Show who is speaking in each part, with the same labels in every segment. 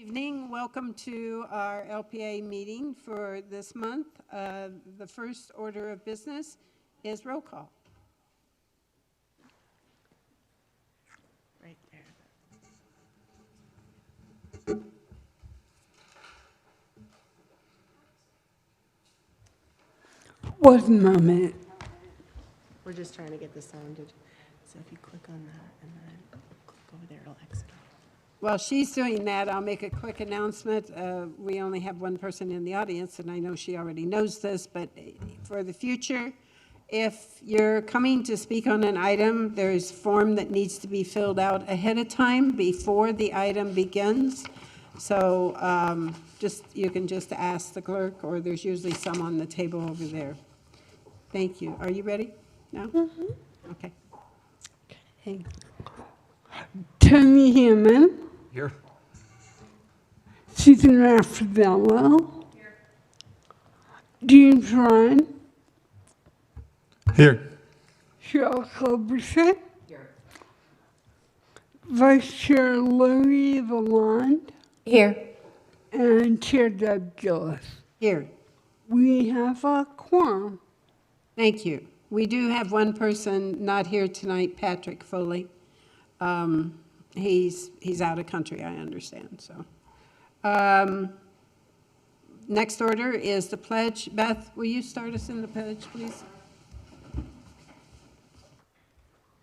Speaker 1: Evening. Welcome to our LPA meeting for this month. The first order of business is roll call.
Speaker 2: Right there.
Speaker 3: 1 moment.
Speaker 2: We're just trying to get this sounded. So if you click on that and then click over there, it'll exit.
Speaker 1: While she's doing that, I'll make a quick announcement. We only have one person in the audience, and I know she already knows this, but for the future, if you're coming to speak on an item, there's a form that needs to be filled out ahead of time before the item begins. So you can just ask the clerk, or there's usually some on the table over there. Thank you. Are you ready? No? Mm-hmm. Okay.
Speaker 3: Hey. Tony Hammond.
Speaker 4: Here.
Speaker 3: Susan Raffaello. Here. James Ryan.
Speaker 4: Here.
Speaker 3: Cheryl Culberson. Here. Vice Chair Lori Lalonde.
Speaker 5: Here.
Speaker 3: And Chair Deb Gillis.
Speaker 1: Here.
Speaker 3: We have a quorum.
Speaker 1: Thank you. We do have one person not here tonight, Patrick Foley. He's out of country, I understand. So, next order is the pledge. Beth, will you start us in the pledge, please?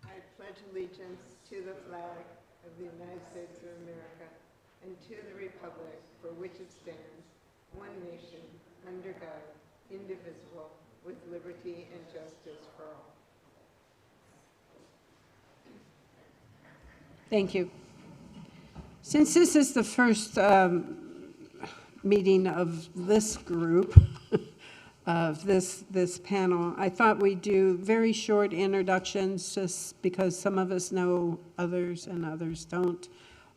Speaker 2: I pledge allegiance to the flag of the United States of America and to the republic for which it stands, one nation, under God, indivisible, with liberty and justice for all.
Speaker 1: Thank you. Since this is the first meeting of this group, of this panel, I thought we'd do very short introductions just because some of us know others and others don't.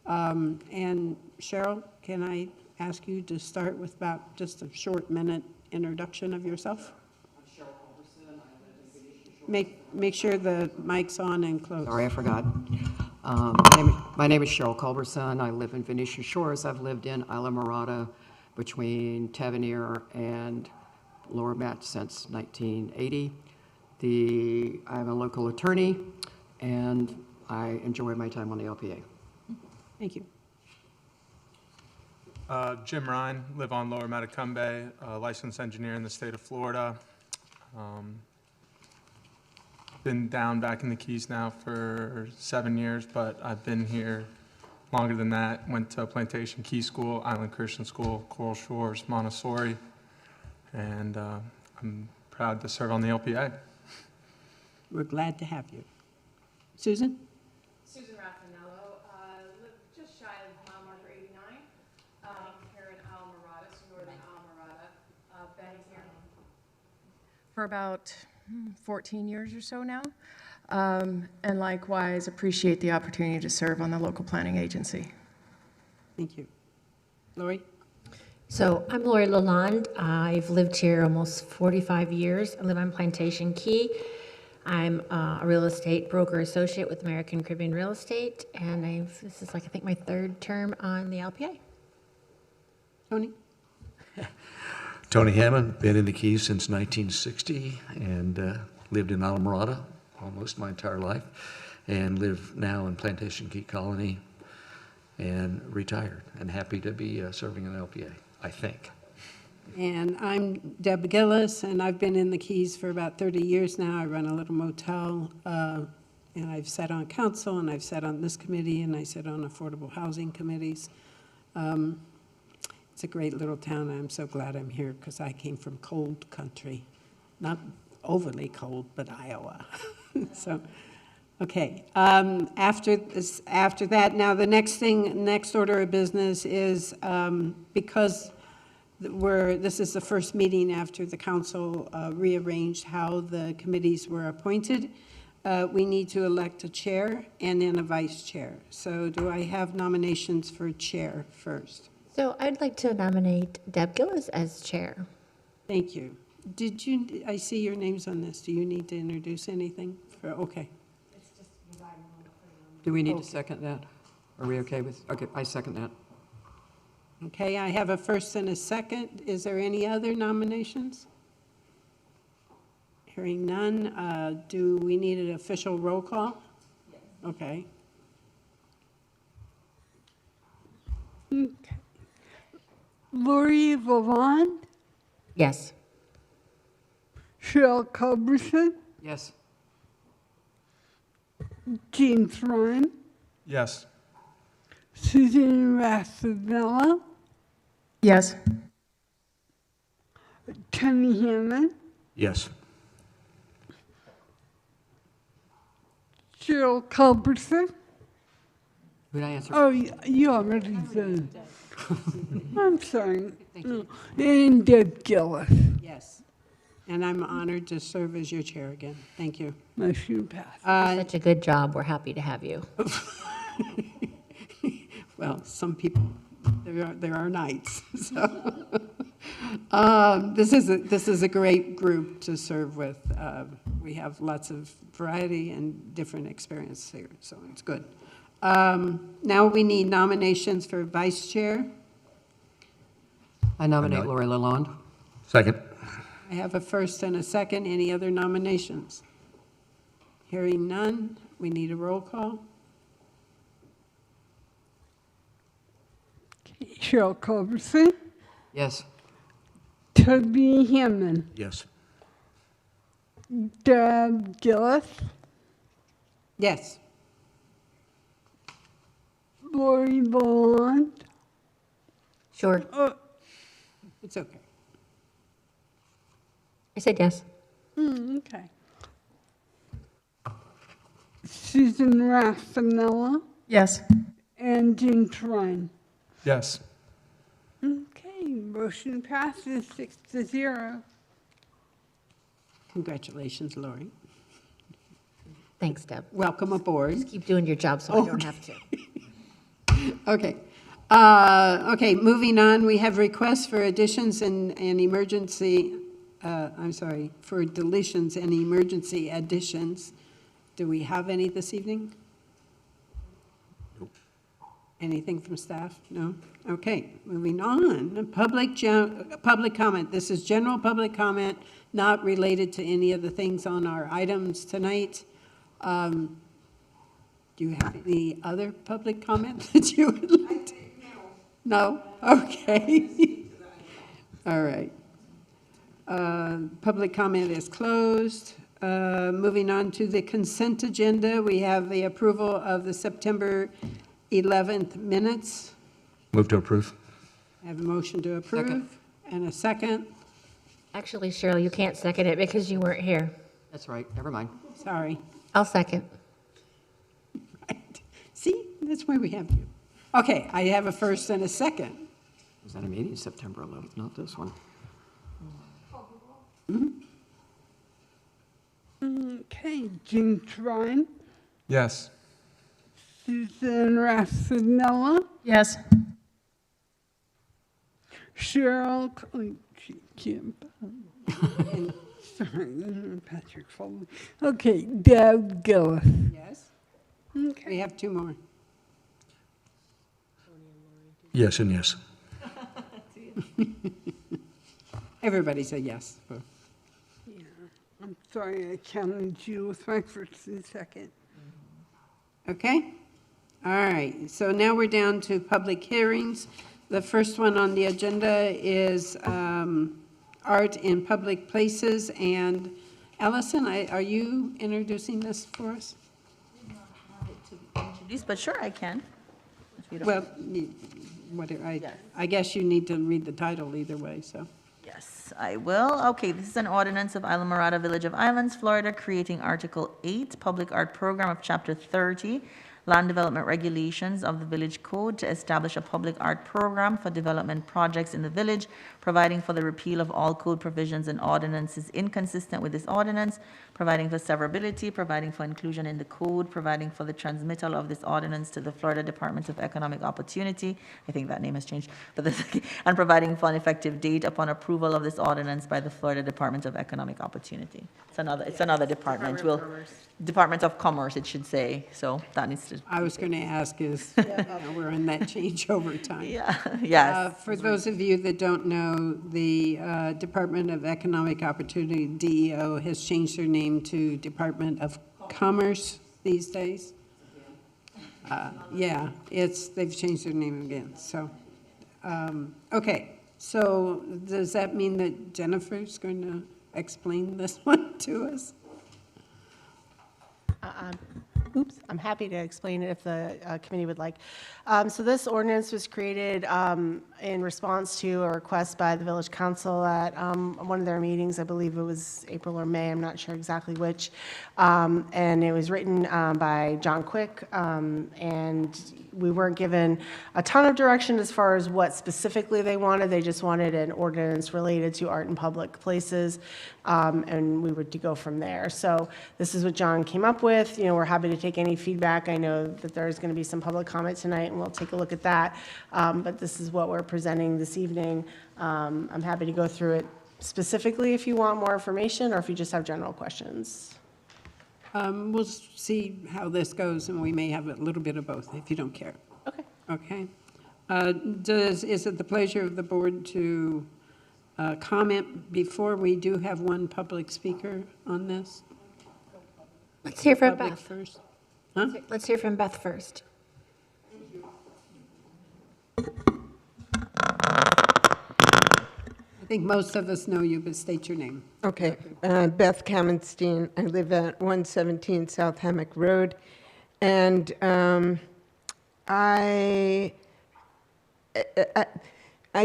Speaker 1: And Cheryl, can I ask you to start with about just a short minute introduction of yourself? I'm Cheryl Culberson. I live in Venetian Shores. Make sure the mic's on and close.
Speaker 4: Sorry, I forgot. My name is Cheryl Culberson. I live in Venetian Shores. I've lived in Islamorada between Tavernier and Lower Match since 1980. I'm a local attorney, and I enjoy my time on the LPA.
Speaker 1: Thank you.
Speaker 6: Jim Ryan, live on Lower Matacumbe, licensed engineer in the state of Florida. Been down back in the Keys now for 7 years, but I've been here longer than that. Went to Plantation Key School, Island Christian School, Coral Shores, Montessori, and I'm proud to serve on the LPA.
Speaker 1: We're glad to have you. Susan?
Speaker 5: Susan Raffaello, live just shy of mile marker 89, here in Islamorada, so northern Islamorada. Been here for about 14 years or so now, and likewise appreciate the opportunity to serve on the local planning agency.
Speaker 1: Thank you. Lori?
Speaker 5: So I'm Lori Lalonde. I've lived here almost 45 years. I live on Plantation Key. I'm a real estate broker associate with American Caribbean Real Estate, and this is I think my third term on the LPA.
Speaker 1: Tony?
Speaker 7: Tony Hammond, been in the Keys since 1960 and lived in Islamorada almost my entire life, and live now in Plantation Key Colony and retired, and happy to be serving in the LPA, I think.
Speaker 1: And I'm Deb Gillis, and I've been in the Keys for about 30 years now. I run a little motel, and I've sat on council, and I've sat on this committee, and I sit on affordable housing committees. It's a great little town. I'm so glad I'm here because I came from cold country, not overly cold, but Iowa. So, okay. After that, now the next order of business is because this is the first meeting after the council rearranged how the committees were appointed. We need to elect a chair and then a vice chair. So, do I have nominations for chair first?
Speaker 5: So I'd like to nominate Deb Gillis as chair.
Speaker 1: Thank you. I see your names on this. Do you need to introduce anything? Okay.
Speaker 4: Do we need to second that? Are we okay with? Okay, I second that.
Speaker 1: Okay, I have a first and a second. Is there any other nominations? Hearing none, do we need an official roll call? Okay.
Speaker 3: Lori Lalonde,
Speaker 8: Yes.
Speaker 3: Cheryl Culberson,
Speaker 4: Yes.
Speaker 3: James Ryan,
Speaker 6: Yes.
Speaker 3: Susan Rassanello,
Speaker 8: Yes.
Speaker 3: Tony Hammond,
Speaker 7: Yes.
Speaker 3: Cheryl Culberson.
Speaker 4: Who did I answer?
Speaker 3: Oh, you already said. I'm sorry. No. And Deb Gillis.
Speaker 1: Yes. And I'm honored to serve as your chair again. Thank you.
Speaker 3: Motion passed.
Speaker 8: Such a good job. We're happy to have you.
Speaker 1: Well, some people, there are nights, so. This is a great group to serve with. We have lots of variety and different experience here, so it's good. Now we need nominations for vice chair.
Speaker 4: I nominate Lori Lalonde.
Speaker 7: Second.
Speaker 1: I have a first and a second. Any other nominations? Hearing none, we need a roll call.
Speaker 3: Cheryl Culberson,
Speaker 4: Yes.
Speaker 3: Toby Hammond,
Speaker 7: Yes.
Speaker 3: Deb Gillis,
Speaker 1: Yes.
Speaker 3: Lori Lalonde,
Speaker 8: Sure.
Speaker 1: It's okay.
Speaker 8: I said yes.
Speaker 3: okay. Susan Rassanello,
Speaker 8: Yes.
Speaker 3: and James Ryan.
Speaker 6: Yes.
Speaker 3: Okay, motion passes 6-0.
Speaker 1: Congratulations, Lori.
Speaker 8: Thanks, Deb.
Speaker 1: Welcome aboard.
Speaker 8: Keep doing your job so I don't have to.
Speaker 1: Okay. Okay, moving on, we have requests for additions and emergency, for deletions and emergency additions. Do we have any this evening? Anything from staff? No? Okay, moving on. Public comment. This is general public comment, not related to any of the things on our items tonight. Do you have any other public comment that you would like to? No? Okay. All right. Public comment is closed. Moving on to the consent agenda, we have the approval of the September 11th minutes.
Speaker 7: Move to approve.
Speaker 1: I have a motion to approve.
Speaker 4: Second.
Speaker 1: And a second.
Speaker 8: Actually, Cheryl, you can't second it because you weren't here.
Speaker 4: That's right. Never mind.
Speaker 1: Sorry.
Speaker 8: I'll second.
Speaker 1: Right. See, that's why we have you. Okay, I have a first and a second.
Speaker 4: Was that a meeting September 11th? Not this one.
Speaker 3: Okay, James Ryan,
Speaker 6: Yes.
Speaker 3: Susan Rassanello,
Speaker 8: Yes.
Speaker 3: Cheryl, sorry, Patrick Foley. Okay, Deb Gillis.
Speaker 1: Yes?
Speaker 3: Okay.
Speaker 1: We have two more.
Speaker 7: Yes and yes.
Speaker 1: Everybody said yes.
Speaker 3: Yeah, I'm sorry I counted you with my first and second.
Speaker 1: Okay? All right, so now we're down to public hearings. The first one on the agenda is art in public places. And Allison, are you introducing this for us?
Speaker 9: Introduce, but sure, I can. if you don't-
Speaker 1: Well,
Speaker 9: Yes.
Speaker 1: I guess you need to read the title either way, so.
Speaker 9: Yes, I will. Okay, this is an ordinance of Islamorada, Village of Islands, Florida, creating Article 8, Public Art Program of Chapter 30, Land Development Regulations of the Village Code to establish a public art program for development projects in the village, providing for the repeal of all code provisions and ordinances inconsistent with this ordinance, providing for severability, providing for inclusion in the code, providing for the transmittal of this ordinance to the Florida Department of Economic Opportunity, I think that name has changed, but this, and providing for an effective date upon approval of this ordinance by the Florida Department of Economic Opportunity. It's another department. Department of Commerce, it should say, so that needs to.
Speaker 1: I was going to ask is, we're in that changeover time.
Speaker 9: Yeah, yes.
Speaker 1: For those of you that don't know, the Department of Economic Opportunity, DEO, has changed their name to Department of Commerce these days. Yeah, they've changed their name again, so, okay. So does that mean that Jennifer's going to explain this one to us?
Speaker 10: I'm happy to explain it if the committee would like. So this ordinance was created in response to a request by the village council at one of their meetings. I believe it was April or May, I'm not sure exactly which. And it was written by John Quick, and we weren't given a ton of direction as far as what specifically they wanted. They just wanted an ordinance related to art in public places, and we were to go from there. So this is what John came up with. You know, we're happy to take any feedback. I know that there's going to be some public comment tonight, and we'll take a look at that. But this is what we're presenting this evening. I'm happy to go through it specifically if you want more information or if you just have general questions.
Speaker 1: We'll see how this goes, and we may have a little bit of both, if you don't care.
Speaker 10: Okay.
Speaker 1: Okay. Is it the pleasure of the board to comment before we do have one public speaker on this?
Speaker 8: Let's hear from
Speaker 1: Public
Speaker 8: Beth.
Speaker 1: first. Huh?
Speaker 8: Let's hear from Beth first.
Speaker 1: I think most of us know you, but state your name.
Speaker 2: Okay, Beth Kamenstein. I live at 117 South Hammock Road, and I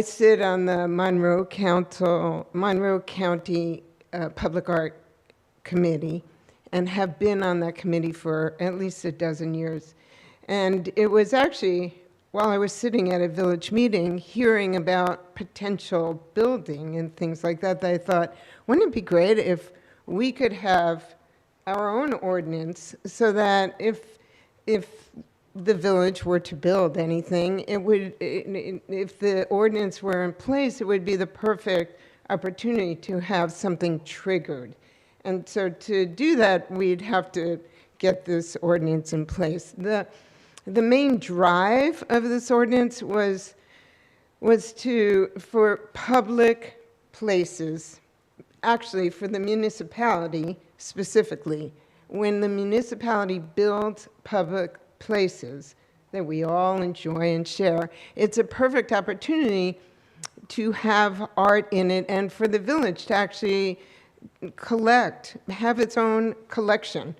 Speaker 2: sit on the Monroe County Public Art Committee, and have been on that committee for at least a dozen years. And it was actually while I was sitting at a village meeting, hearing about potential building and things like that, that I thought, wouldn't it be great if we could have our own ordinance so that if the village were to build anything, if the ordinance were in place, it would be the perfect opportunity to have something triggered. And so to do that, we'd have to get this ordinance in place. The main drive of this ordinance was for public places, actually for the municipality specifically, when the municipality builds public places that we all enjoy and share, it's a perfect opportunity to have art in it and for the village to actually have its own collection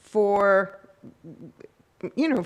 Speaker 2: for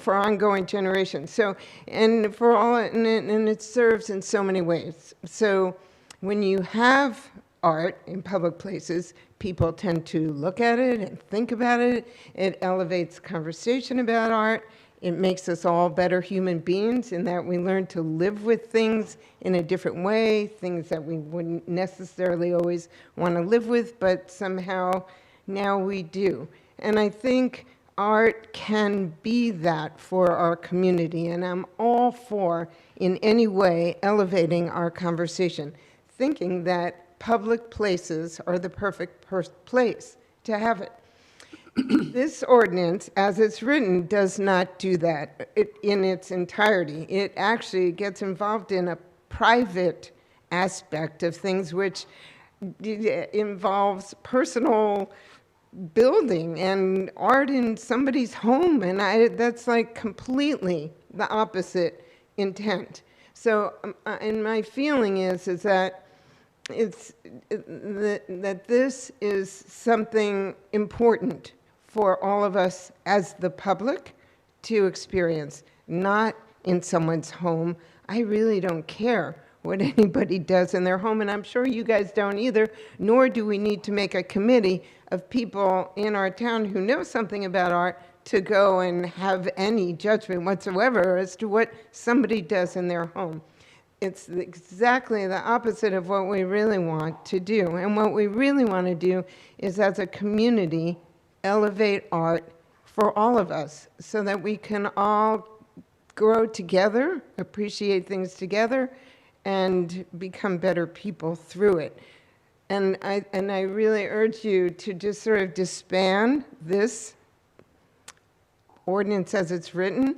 Speaker 2: ongoing generations. So, and it serves in so many ways. So when you have art in public places, people tend to look at it and think about it. It elevates conversation about art. It makes us all better human beings in that we learn to live with things in a different way, things that we wouldn't necessarily always want to live with, but somehow now we do. And I think art can be that for our community, and I'm all for, in any way, elevating our conversation, thinking that public places are the perfect place to have it. This ordinance, as it's written, does not do that in its entirety. It actually gets involved in a private aspect of things which involves personal building and art in somebody's home, and that's like completely the opposite intent. So, and my feeling is that that this is something important for all of us as the public to experience, not in someone's home. I really don't care what anybody does in their home, and I'm sure you guys don't either, nor do we need to make a committee of people in our town who know something about art to go and have any judgment whatsoever as to what somebody does in their home. It's exactly the opposite of what we really want to do. And what we really want to do is, as a community, elevate art for all of us so that we can all grow together, appreciate things together, and become better people through it. And I really urge you to just sort of disband this ordinance as it's written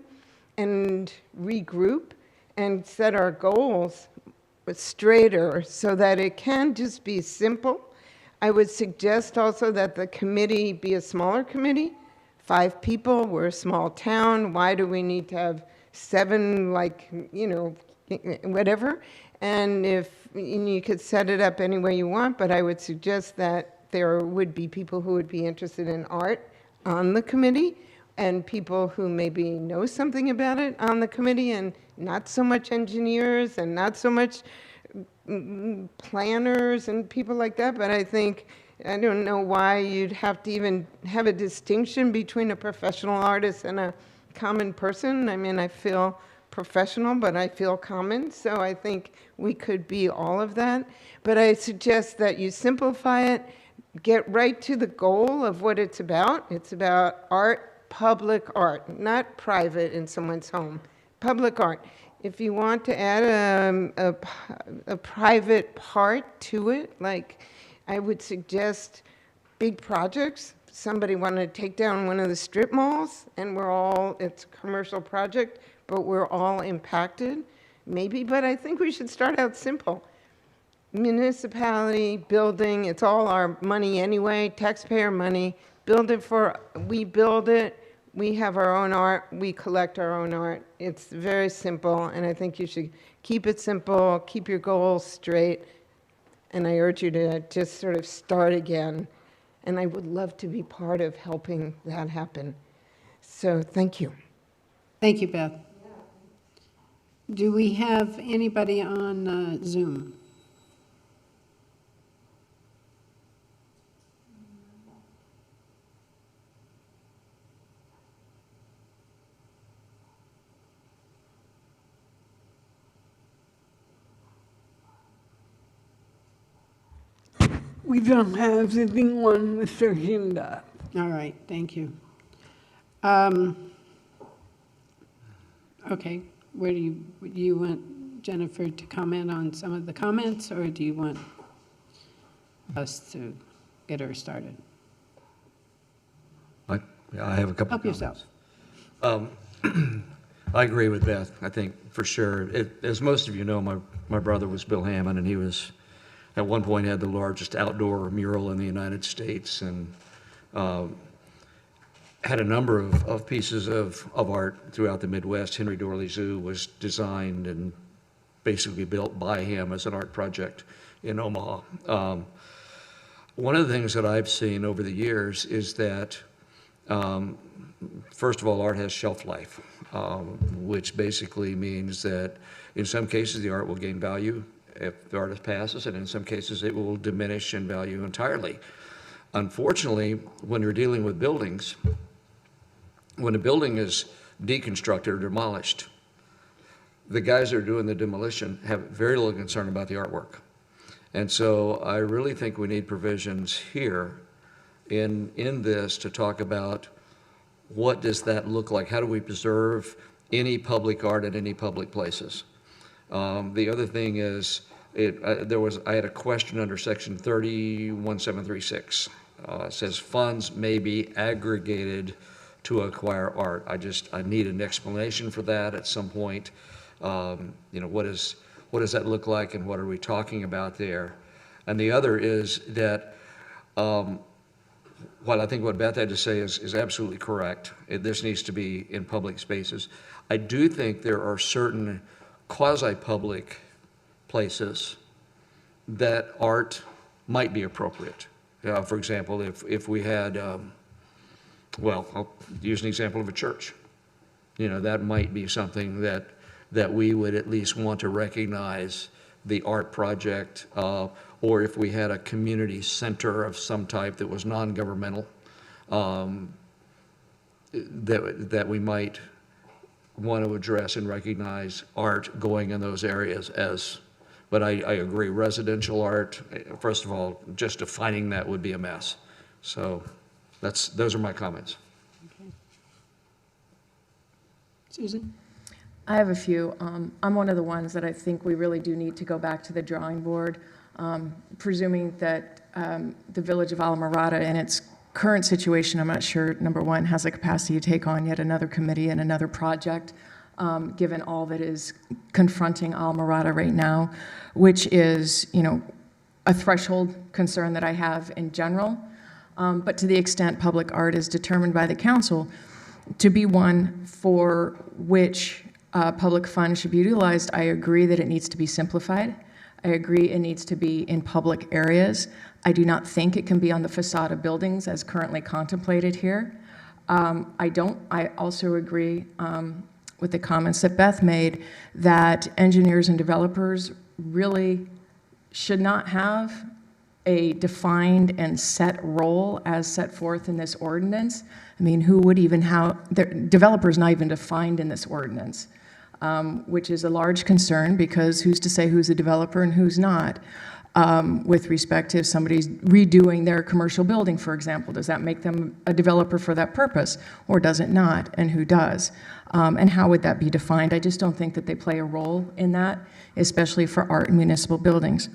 Speaker 2: and regroup and set our goals straighter so that it can just be simple. I would suggest also that the committee be a smaller committee, 5 people, we're a small town, why do we need to have 7, like, you know, whatever? And you could set it up any way you want, but I would suggest that there would be people who would be interested in art on the committee, and people who maybe know something about it on the committee, and not so much engineers and not so much planners and people like that. But I don't know why you'd have to even have a distinction between a professional artist and a common person. I mean, I feel professional, but I feel common, so I think we could be all of that. But I suggest that you simplify it, get right to the goal of what it's about. It's about art, public art, not private in someone's home, public art. If you want to add a private part to it, like I would suggest big projects. Somebody wanted to take down one of the strip malls, and it's a commercial project, but we're all impacted, maybe. But I think we should start out simple. Municipality, building, it's all our money anyway, taxpayer money. We build it, we have our own art, we collect our own art. It's very simple, and I think you should keep it simple, keep your goals straight, and I urge you to just sort of start again. And I would love to be part of helping that happen. So thank you.
Speaker 1: Thank you, Beth. Do we have anybody on Zoom?
Speaker 3: We don't have anything on the agenda.
Speaker 1: All right, thank you. Okay, where do you want Jennifer to comment on some of the comments, or do you want us to get her started?
Speaker 7: I have a couple
Speaker 1: Help
Speaker 7: of comments.
Speaker 1: yourself.
Speaker 7: I agree with Beth, I think, for sure. As most of you know, my brother was Bill Hammond, and he was, at one point, had the largest outdoor mural in the United States, and had a number of pieces of art throughout the Midwest. Henry Dorley Zoo was designed and basically built by him as an art project in Omaha. One of the things that I've seen over the years is that, first of all, art has shelf life, which basically means that in some cases the art will gain value if the artist passes, and in some cases it will diminish in value entirely. Unfortunately, when you're dealing with buildings, when a building is deconstructed or demolished, the guys that are doing the demolition have very little concern about the artwork. And so I really think we need provisions here in this to talk about what does that look like? How do we preserve any public art at any public places? The other thing is, I had a question under section 31736. It says funds may be aggregated to acquire art. I need an explanation for that at some point. What does that look like, and what are we talking about there? And the other is that, while I think what Beth had to say is absolutely correct, this needs to be in public spaces, I do think there are certain quasi-public places that art might be appropriate. For example, if we had, I'll use an example of a church. That might be something that we would at least want to recognize the art project, or if we had a community center of some type that was non-governmental, that we might want to address and recognize art going in those areas as, but I agree, residential art, first of all, just defining that would be a mess. So those are my comments.
Speaker 1: Okay. Susan?
Speaker 11: I have a few. I'm one of the ones that I think we really do need to go back to the drawing board, presuming that the Village of Islamorada and its current situation, I'm not sure, number one, has the capacity to take on yet another committee and another project, given all that is confronting Islamorada right now, which is, a threshold concern that I have in general. But to the extent public art is determined by the council to be one for which public funds should be utilized, I agree that it needs to be simplified. I agree it needs to be in public areas. I do not think it can be on the facade of buildings as currently contemplated here. I also agree with the comments that Beth made that engineers and developers really should not have a defined and set role as set forth in this ordinance. I mean, who would even have, the developer's not even defined in this ordinance, which is a large concern because who's to say who's a developer and who's not? With respect to if somebody's redoing their commercial building, for example, does that make them a developer for that purpose, or does it not, and who does? And how would that be defined? I just don't think that they play a role in that, especially for art and municipal buildings.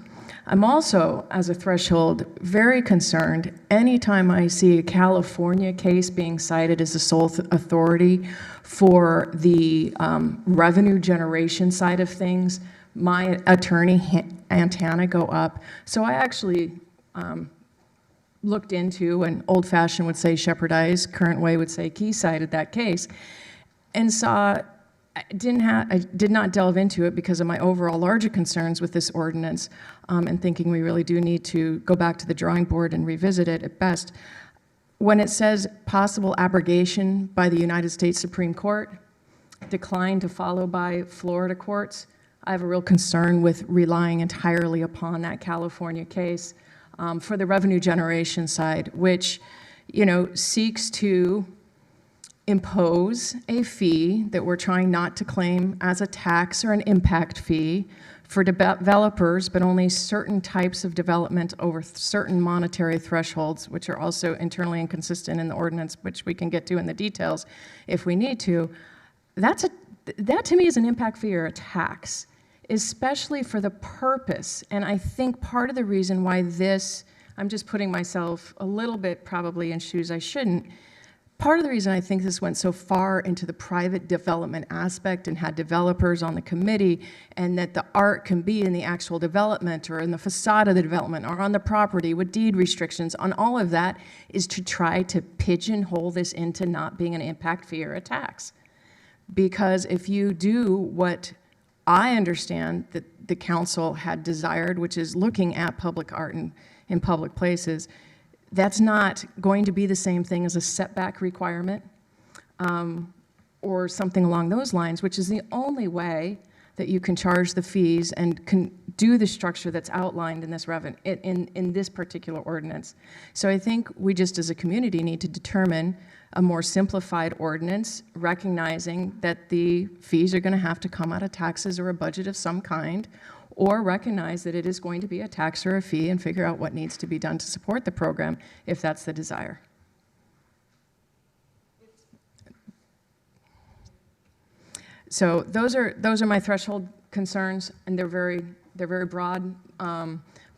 Speaker 11: I'm also, as a threshold, very concerned anytime I see a California case being cited as the sole authority for the revenue generation side of things. My attorney antenna go up. So I actually looked into, and old-fashioned would say shepherdized, current way would say key-sided that case, and saw, I did not delve into it because of my overall larger concerns with this ordinance, and thinking we really do need to go back to the drawing board and revisit it at best. When it says possible abrogation by the United States Supreme Court, declined to follow by Florida courts, I have a real concern with relying entirely upon that California case for the revenue generation side, which, seeks to impose a fee that we're trying not to claim as a tax or an impact fee for developers, but only certain types of development over certain monetary thresholds, which are also internally inconsistent in the ordinance, which we can get to in the details if we need to. That to me is an impact fee or a tax, especially for the purpose. And I think part of the reason why this, I'm just putting myself a little bit probably in shoes I shouldn't, part of the reason I think this went so far into the private development aspect and had developers on the committee, and that the art can be in the actual development or in the facade of the development or on the property with deed restrictions on all of that, is to try to pigeonhole this into not being an impact fee or a tax. Because if you do what I understand that the council had desired, which is looking at public art in public places, that's not going to be the same thing as a setback requirement or something along those lines, which is the only way that you can charge the fees and can do the structure that's outlined in this in this particular ordinance. So I think we just as a community need to determine a more simplified ordinance, recognizing that the fees are going to have to come out of taxes or a budget of some kind, or recognize that it is going to be a tax or a fee and figure out what needs to be done to support the program if that's the desire. So those are my threshold concerns, and they're very broad,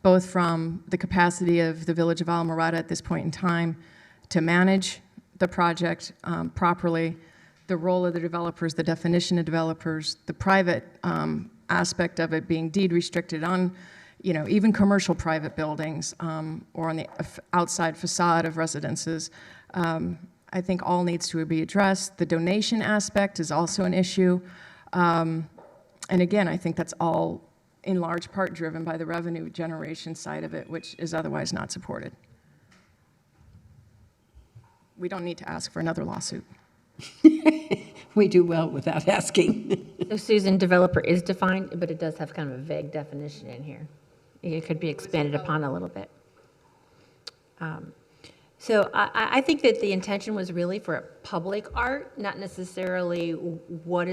Speaker 11: both from the capacity of the Village of Islamorada at this point in time to manage the project properly, the role of the developers, the definition of developers, the private aspect of it being deed restricted on, even commercial private buildings or on the outside facade of residences. I think all needs to be addressed. The donation aspect is also an issue. And again, I think that's all in large part driven by the revenue generation side of it, which is otherwise not supported. We don't need to ask for another lawsuit.
Speaker 1: We do well without asking.
Speaker 8: So Susan, developer is defined, but it does have kind of a vague definition in here. It could be expanded upon a little bit. So I think that the intention was really for public art, not necessarily what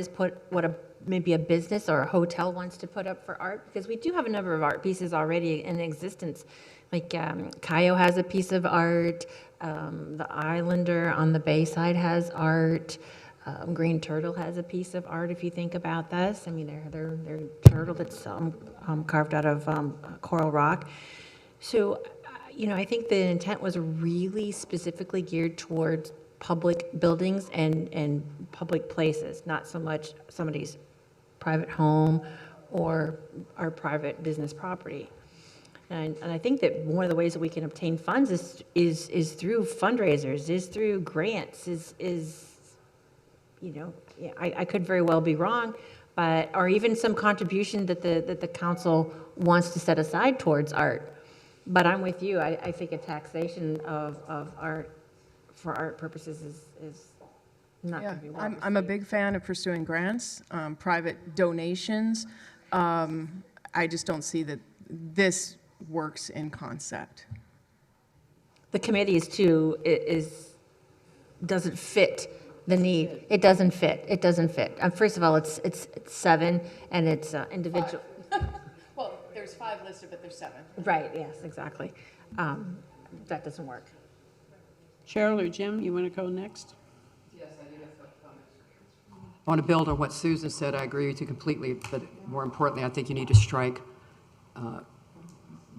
Speaker 8: maybe a business or a hotel wants to put up for art, because we do have a number of art pieces already in existence. Like Cayo has a piece of art, the Islander on the Bayside has art, Green Turtle has a piece of art, if you think about this. I mean, they're turtle that's carved out of coral rock. So, I think the intent was really specifically geared towards public buildings and public places, not so much somebody's private home or our private business property. And I think that one of the ways that we can obtain funds is through fundraisers, is through grants, I could very well be wrong, but, or even some contribution that the council wants to set aside towards art. But I'm with you, I think a taxation of art for art purposes is not going to be well
Speaker 11: I'm a
Speaker 8: received.
Speaker 11: big fan of pursuing grants, private donations. I just don't see that this works in concept.
Speaker 8: The committee doesn't fit the need. It doesn't fit. First of all, it's 7 and it's individual.
Speaker 11: Well, there's 5 listed, but there's 7.
Speaker 8: Right, yes, exactly. That doesn't work.
Speaker 1: Cheryl or Jim, you want to go next?
Speaker 4: I want to build on what Susan said. I agree with you completely, but more importantly, I think you need to strike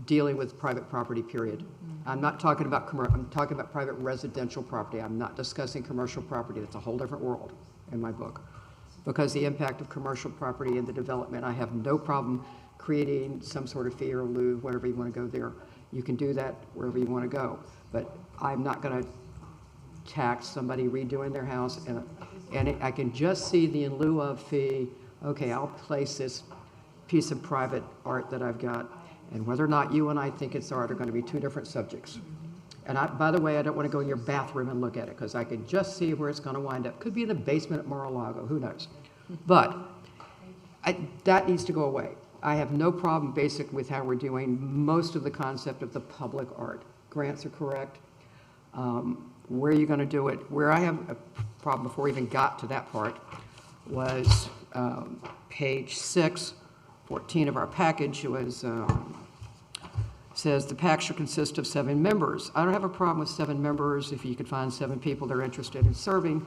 Speaker 4: dealing with private property, period. I'm not talking about I'm talking about private residential property. I'm not discussing commercial property. That's a whole different world in my book. Because the impact of commercial property in the development, I have no problem creating some sort of fee or lieu, wherever you want to go there. You can do that wherever you want to go. But I'm not going to tax somebody redoing their house, and I can just see the in lieu of fee. Okay, I'll place this piece of private art that I've got, and whether or not you and I think it's art are going to be 2 different subjects. And by the way, I don't want to go in your bathroom and look at it, because I can just see where it's going to wind up. Could be in the basement at Mar-a-Lago, who knows? But that needs to go away. I have no problem basic with how we're doing most of the concept of the public art. Grants are correct. Where are you going to do it? Where I have a problem before we even got to that part was page 6, 14 of our package was says the pack should consist of 7 members. I don't have a problem with 7 members if you could find 7 people that are interested in serving,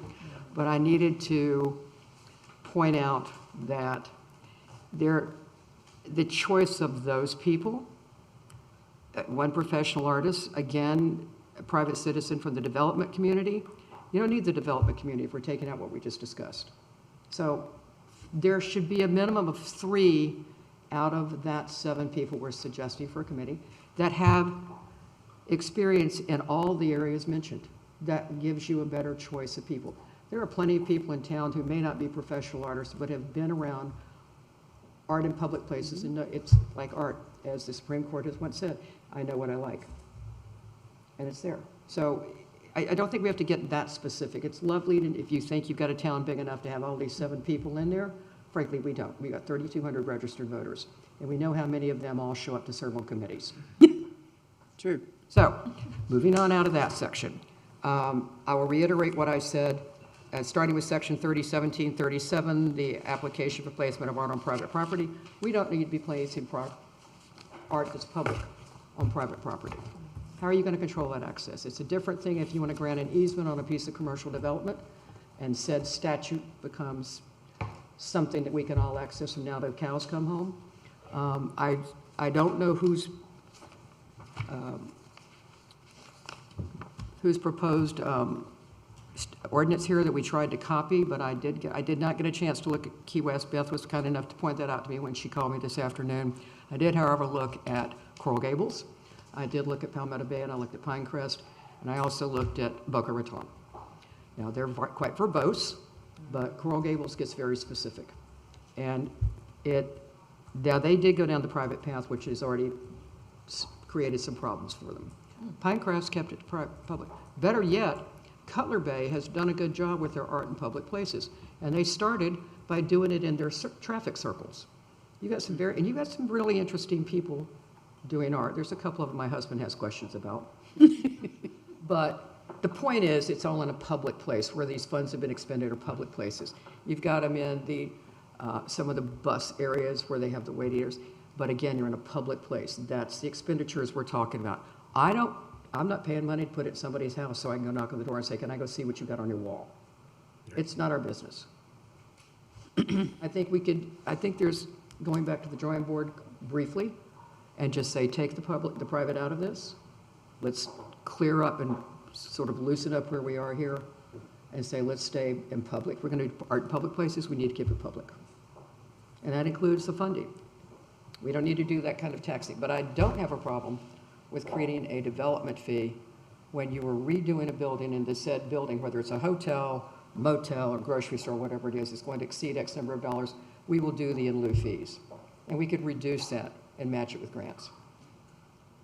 Speaker 4: but I needed to point out that the choice of those people, one professional artist, again, a private citizen from the development community. You don't need the development community if we're taking out what we just discussed. So there should be a minimum of 3 out of that 7 people we're suggesting for a committee that have experience in all the areas mentioned. That gives you a better choice of people. There are plenty of people in town who may not be professional artists, but have been around art in public places, and know it's like art, as the Supreme Court has once said, I know what I like. And it's there. So I don't think we have to get that specific. It's lovely if you think you've got a town big enough to have all these 7 people in there. Frankly, we don't. We got 3,200 registered voters, and we know how many of them all show up to serve on committees.
Speaker 1: True.
Speaker 4: So, moving on out of that section, I will reiterate what I said, starting with section 3017-37, the application for placement of art on private property. We don't need to be placing art that's public on private property. How are you going to control that access? It's a different thing if you want to grant an easement on a piece of commercial development, and said statute becomes something that we can all access from now till cows come home. I don't know who's proposed ordinance here that we tried to copy, but I did not get a chance to look at Key West. Beth was kind enough to point that out to me when she called me this afternoon. I did, however, look at Coral Gables. I did look at Palmetto Bay, and I looked at Pinecrest, and I also looked at Boca Raton. Now, they're quite verbose, but Coral Gables gets very specific. And now they did go down the private path, which has already created some problems for them. Pinecrest kept it public. Better yet, Cutler Bay has done a good job with their art in public places, and they started by doing it in their traffic circles. You got some really interesting people doing art. There's a couple of them my husband has questions about. But the point is, it's all in a public place where these funds have been expended, or public places. You've got them in some of the bus areas where they have the waiting areas, but again, you're in a public place. That's the expenditures we're talking about. I'm not paying money to put it in somebody's house so I can go knock on the door and say, can I go see what you got on your wall? It's not our business. I think there's, going back to the drawing board briefly, and just say, take the private out of this, let's clear up and sort of loosen up where we are here and say, let's stay in public. We're going to do art in public places, we need to keep it public. And that includes the funding. We don't need to do that kind of taxing. But I don't have a problem with creating a development fee when you are redoing a building, and the said building, whether it's a hotel, motel, or grocery store, whatever it is going to exceed X number of dollars, we will do the in lieu fees. And we could reduce that and match it with grants.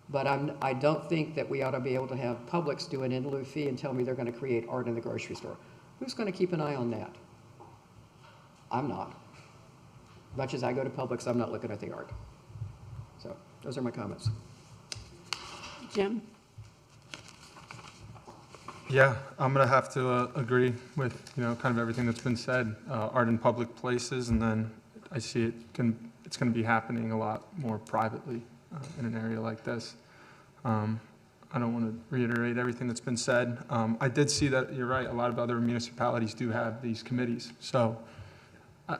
Speaker 4: But I don't think that we ought to be able to have Publix do an in lieu fee and tell me they're going to create art in the grocery store. Who's going to keep an eye on that? I'm not. Much as I go to Publix, I'm not looking at the art. So those are my comments.
Speaker 1: Jim?
Speaker 6: Yeah, I'm gonna have to agree with, kind of everything that's been said. Art in public places, and then I see it's gonna be happening a lot more privately in an area like this. I don't want to reiterate everything that's been said. I did see that, you're right, a lot of other municipalities do have these committees. So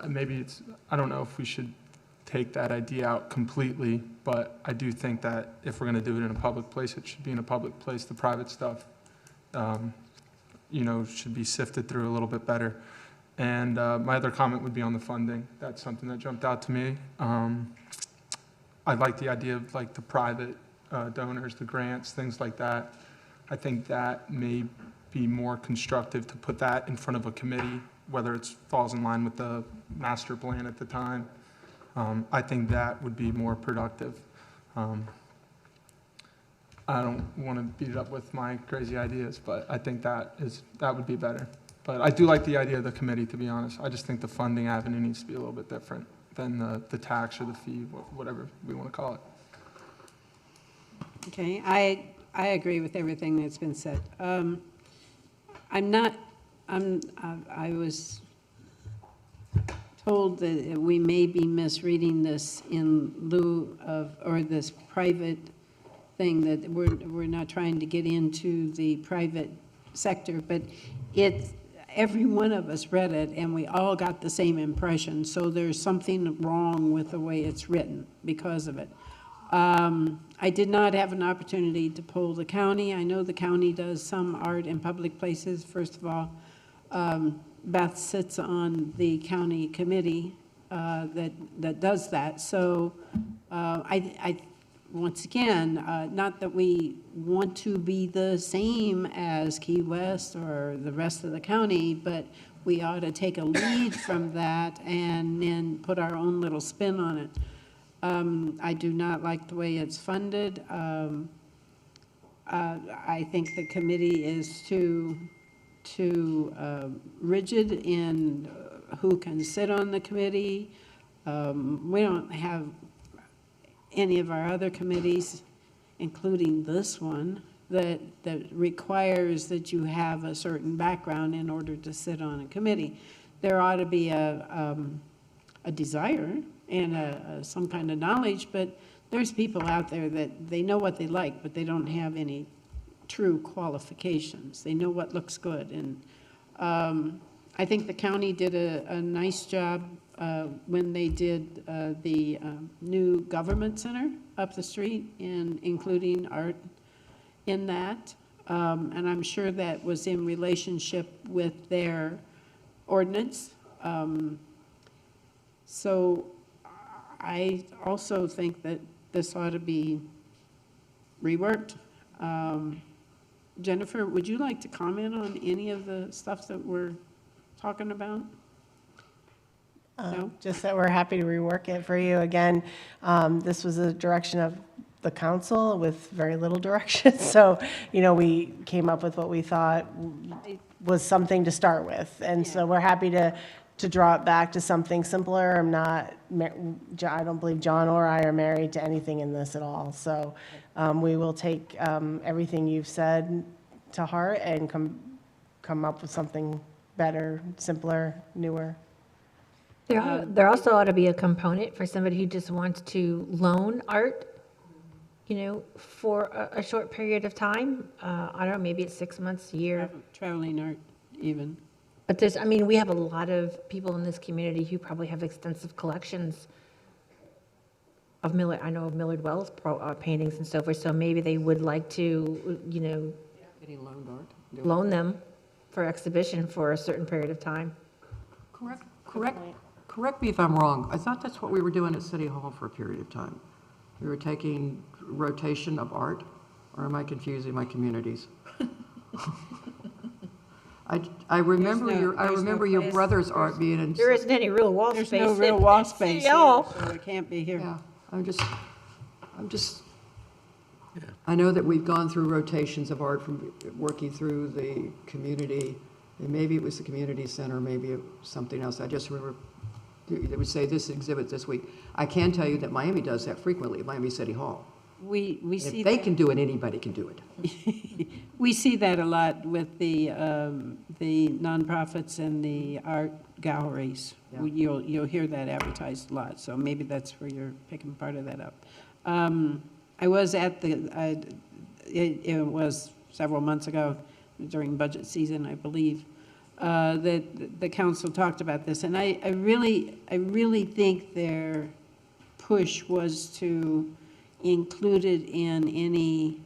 Speaker 6: maybe I don't know if we should take that idea out completely, but I do think that if we're going to do it in a public place, it should be in a public place. The private stuff, should be sifted through a little bit better. And my other comment would be on the funding. That's something that jumped out to me. I like the idea of like the private donors, the grants, things like that. I think that may be more constructive to put that in front of a committee, whether it falls in line with the master plan at the time. I think that would be more productive. I don't want to beat it up with my crazy ideas, but I think that would be better. But I do like the idea of the committee, to be honest. I just think the funding avenue needs to be a little bit different than the tax or the fee, whatever we want to call it.
Speaker 1: Okay, I agree with everything that's been said. I was told that we may be misreading this in lieu of, or this private thing, that we're not trying to get into the private sector, but every one of us read it and we all got the same impression. So there's something wrong with the way it's written because of it. I did not have an opportunity to poll the county. I know the county does some art in public places. First of all, Beth sits on the county committee that does that. So once again, not that we want to be the same as Key West or the rest of the county, but we ought to take a lead from that and then put our own little spin on it. I do not like the way it's funded. I think the committee is too rigid in who can sit on the committee. We don't have any of our other committees, including this one, that requires that you have a certain background in order to sit on a committee. There ought to be a desire and some kind of knowledge, but there's people out there that they know what they like, but they don't have any true qualifications. They know what looks good. And I think the county did a nice job when they did the new government center up the street, and including art in that. And I'm sure that was in relationship with their ordinance. So I also think that this ought to be reworked. Jennifer, would you like to comment on any of the stuff that we're talking about? No?
Speaker 10: Just that we're happy to rework it for you. Again, this was a direction of the council with very little direction. So, we came up with what we thought was something to start with. And so we're happy to draw it back to something simpler. I don't believe John or I are married to anything in this at all. So we will take everything you've said to heart and come up with something better, simpler, newer.
Speaker 8: There also ought to be a component for somebody who just wants to loan art, for a short period of time. I don't know, maybe it's 6 months, a year.
Speaker 1: Traveling art, even.
Speaker 8: But we have a lot of people in this community who probably have extensive collections. of Millard, I know of Millard Wells paintings and so forth, so maybe they would like to,
Speaker 4: Getting loaned art.
Speaker 8: loan them for exhibition for a certain period of time.
Speaker 4: Correct me if I'm wrong. I thought that's what we were doing at City Hall for a period of time. We were taking rotation of art, or am I confusing my communities? I remember your
Speaker 1: place.
Speaker 4: brother's art being in.
Speaker 8: There isn't any real wall space.
Speaker 1: There's no real
Speaker 8: at
Speaker 1: wall
Speaker 8: City
Speaker 1: space here,
Speaker 8: Hall.
Speaker 1: so it can't be here.
Speaker 4: Yeah, I know that we've gone through rotations of art from working through the community, and maybe it was the community center, maybe it was something else. I just remember they would say this exhibit this week. I can tell you that Miami does that frequently at Miami City Hall.
Speaker 1: We
Speaker 4: And
Speaker 1: see
Speaker 4: if they
Speaker 1: that.
Speaker 4: can do it, anybody can do it.
Speaker 1: We see that a lot with the nonprofits and the art galleries.
Speaker 4: Yeah.
Speaker 1: You'll hear that advertised a lot, so maybe that's where you're picking part of that up. I was at it was several months ago, during budget season, I believe, that the council talked about this, and I really think their push was to include it in any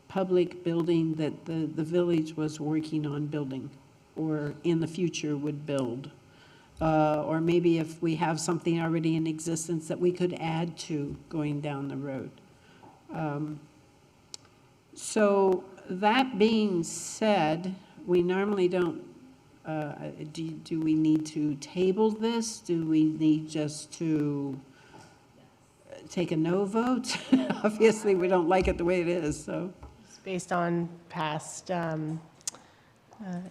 Speaker 1: public building that the village was working on building or in the future would build. Or maybe if we have something already in existence that we could add to going down the road. So that being said, we normally don't, do we need to table this? Do we need just to take a no vote? Obviously, we don't like it the way it is, so.
Speaker 10: Based on past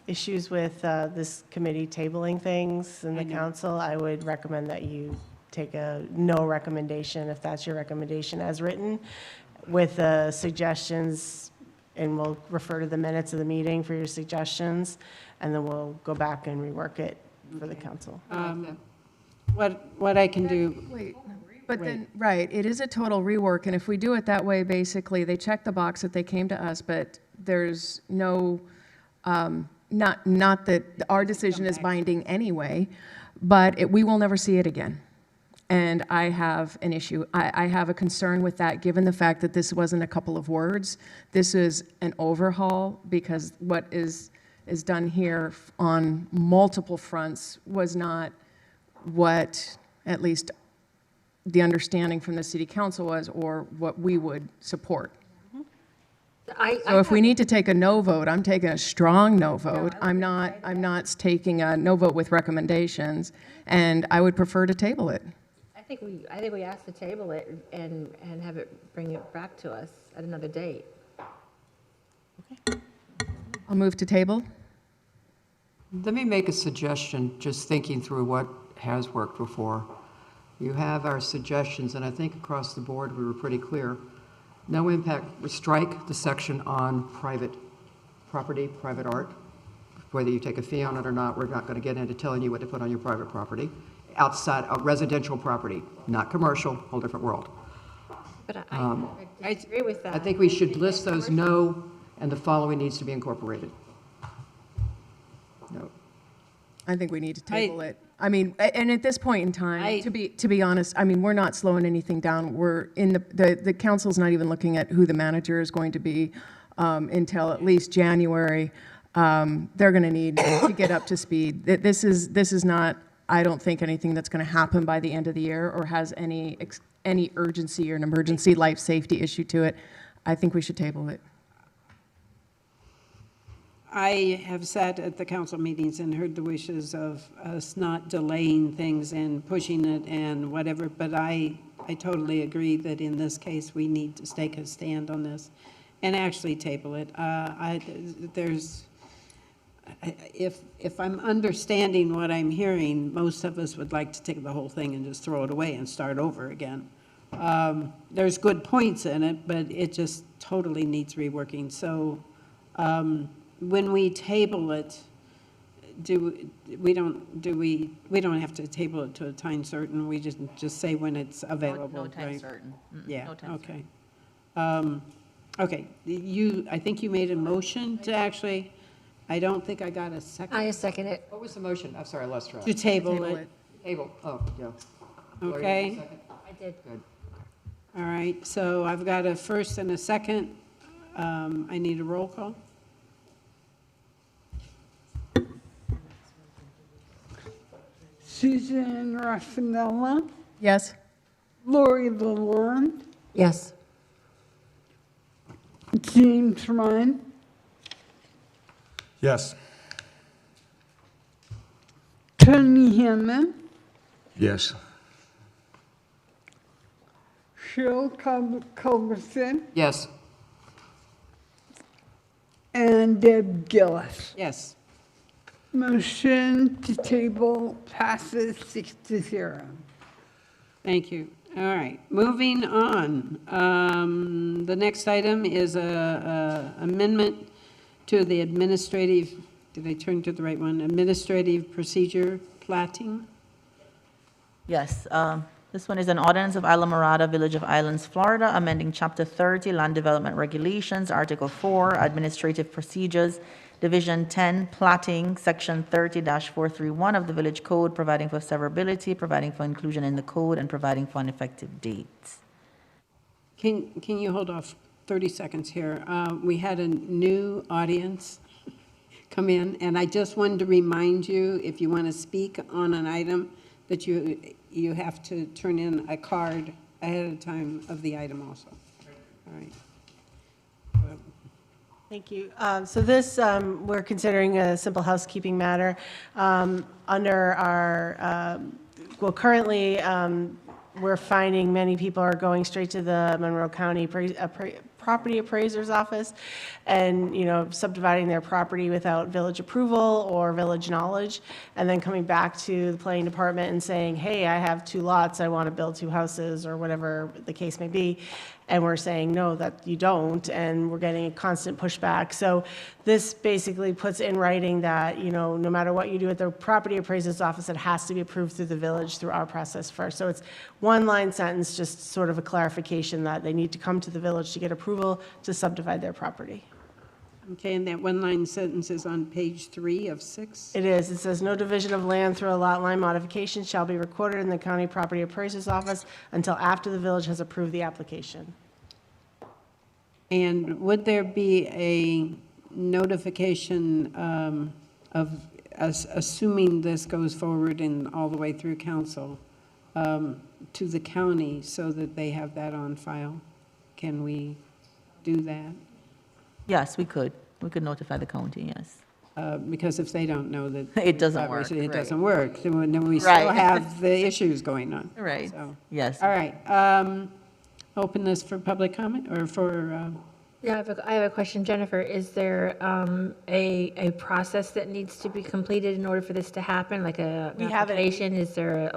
Speaker 10: issues with this committee tabling things in the council, I would recommend that you take a no recommendation, if that's your recommendation as written, with suggestions, and we'll refer to the minutes of the meeting for your suggestions, and then we'll go back and rework it for the council.
Speaker 1: What I can do,
Speaker 11: Wait, but then, right, it is a total rework, and if we do it that way, basically, they check the box that they came to us, but there's no, not that our decision is binding anyway, but we will never see it again. And I have an issue. I have a concern with that, given the fact that this wasn't a couple of words. This is an overhaul, because what is done here on multiple fronts was not what, at least the understanding from the city council was, or what we would support. So if we need to take a no vote, I'm taking a strong no vote. I'm not taking a no vote with recommendations, and I would prefer to table it.
Speaker 8: I think we asked to table it and have it, bring it back to us at another date.
Speaker 11: I'll move to table.
Speaker 4: Let me make a suggestion, just thinking through what has worked before. You have our suggestions, and I think across the board we were pretty clear. No impact, we strike the section on private property, private art. Whether you take a fee on it or not, we're not going to get into telling you what to put on your private property. Outside of residential property, not commercial, whole different world.
Speaker 8: But I agree with that.
Speaker 4: I think we should list those no, and the following needs to be incorporated. No.
Speaker 11: I think we need to table it. I mean, and at this point in time, to be honest, I mean, we're not slowing anything down. We're in the council's not even looking at who the manager is going to be until at least January. They're going to need to get up to speed. This is not, I don't think, anything that's going to happen by the end of the year or has any urgency or an emergency life safety issue to it. I think we should table it.
Speaker 1: I have sat at the council meetings and heard the wishes of us not delaying things and pushing it and whatever, but I totally agree that in this case, we need to take a stand on this and actually table it. If I'm understanding what I'm hearing, most of us would like to take the whole thing and just throw it away and start over again. There's good points in it, but it just totally needs reworking. So when we table it, we don't have to table it to a time certain. We just say when it's available.
Speaker 9: No time
Speaker 1: right?
Speaker 9: certain.
Speaker 1: Yeah.
Speaker 9: No time
Speaker 1: Okay. Okay. I think you made a motion to actually. I don't think I got a second.
Speaker 8: I second it.
Speaker 4: What was the motion? I'm sorry, I lost track.
Speaker 1: To table it.
Speaker 4: Table, oh, yeah.
Speaker 1: Okay.
Speaker 4: Second?
Speaker 8: I did.
Speaker 4: Good.
Speaker 1: All right, so I've got a first and a second. I need a roll call.
Speaker 3: Susan Raffanella,
Speaker 11: Yes.
Speaker 3: Lori Lalonde,
Speaker 8: Yes.
Speaker 3: James Ryan,
Speaker 6: Yes.
Speaker 3: Tony Hammond,
Speaker 7: Yes.
Speaker 3: Cheryl Culberson,
Speaker 4: Yes.
Speaker 3: and Deb Gillis.
Speaker 1: Yes.
Speaker 3: Motion to table passes 6-0.
Speaker 1: Thank you. All right, moving on. The next item is a amendment to the administrative, did I turn to the right one? Administrative procedure plating.
Speaker 9: Yes, this one is an ordinance of Islamorada, Village of Islands, Florida, amending Chapter 30, Land Development Regulations, Article 4, Administrative Procedures, Division 10, Platting, Section 30-431 of the Village Code, providing for severability, providing for inclusion in the code, and providing for an effective date.
Speaker 1: Can you hold off 30 seconds here? We had a new audience come in, and I just wanted to remind you, if you want to speak on an item, that you have to turn in a card ahead of time of the item also. All right.
Speaker 10: Thank you. So this, we're considering a simple housekeeping matter. Under our, well, currently, we're finding many people are going straight to the Monroe County Property Appraiser's Office and, subdividing their property without village approval or village knowledge, and then coming back to the planning department and saying, hey, I have 2 lots, I want to build 2 houses, or whatever the case may be. And we're saying, no, that you don't, and we're getting a constant pushback. So this basically puts in writing that, no matter what you do at the property appraiser's office, it has to be approved through the village through our process first. So it's one-line sentence, just sort of a clarification that they need to come to the village to get approval to subdivide their property.
Speaker 1: Okay, and that one-line sentence is on page 3 of 6?
Speaker 10: It is. It says, no division of land through a lot line modification shall be recorded in the county property appraiser's office until after the village has approved the application.
Speaker 1: And would there be a notification of us, assuming this goes forward and all the way through council, to the county so that they have that on file? Can we do that?
Speaker 9: Yes, we could. We could notify the county, yes.
Speaker 1: Because if they don't know that.
Speaker 9: It doesn't work,
Speaker 1: It
Speaker 9: right.
Speaker 1: doesn't work, then we still
Speaker 9: Right.
Speaker 1: have the issues going on.
Speaker 9: Right,
Speaker 1: So,
Speaker 9: yes.
Speaker 1: all right. Open this for public comment or for,
Speaker 8: Yeah, I have a question, Jennifer. Is there a process that needs to be completed in order for this to happen, like an
Speaker 10: We have it.
Speaker 8: application? Is there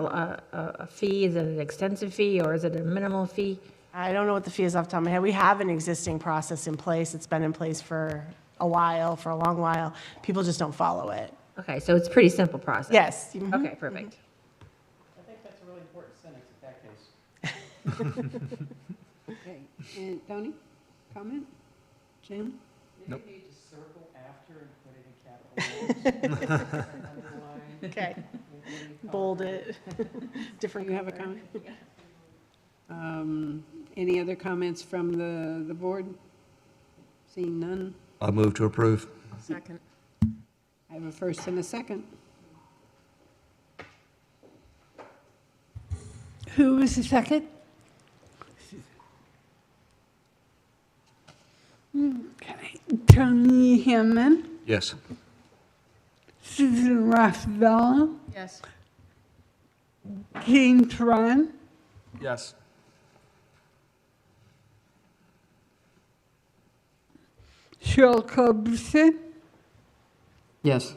Speaker 8: a fee? Is it an extensive fee, or is it a minimal fee?
Speaker 10: I don't know what the fee is off the top of my head. We have an existing process in place. It's been in place for a while, for a long while. People just don't follow it.
Speaker 8: Okay, so it's a pretty simple process?
Speaker 10: Yes. Mhm.
Speaker 8: Okay, perfect.
Speaker 12: I think that's a really important sentence in that case.
Speaker 1: okay. And Tony, comment? Jim?
Speaker 6: Nope.
Speaker 12: Maybe you need to circle after and put it in capital letters. Underline.
Speaker 10: Okay.
Speaker 12: Maybe
Speaker 10: Bold it. Different.
Speaker 1: You have a
Speaker 10: color.
Speaker 1: comment? Any other comments from the board? Seeing none,
Speaker 7: I'll move to approve.
Speaker 11: Second.
Speaker 1: I have a first and a second.
Speaker 3: Who was the second? Okay. Tony Hammond,
Speaker 7: Yes.
Speaker 3: Susan Raffanella,
Speaker 11: Yes.
Speaker 3: James Ryan,
Speaker 6: Yes.
Speaker 3: Cheryl Culberson,
Speaker 4: Yes.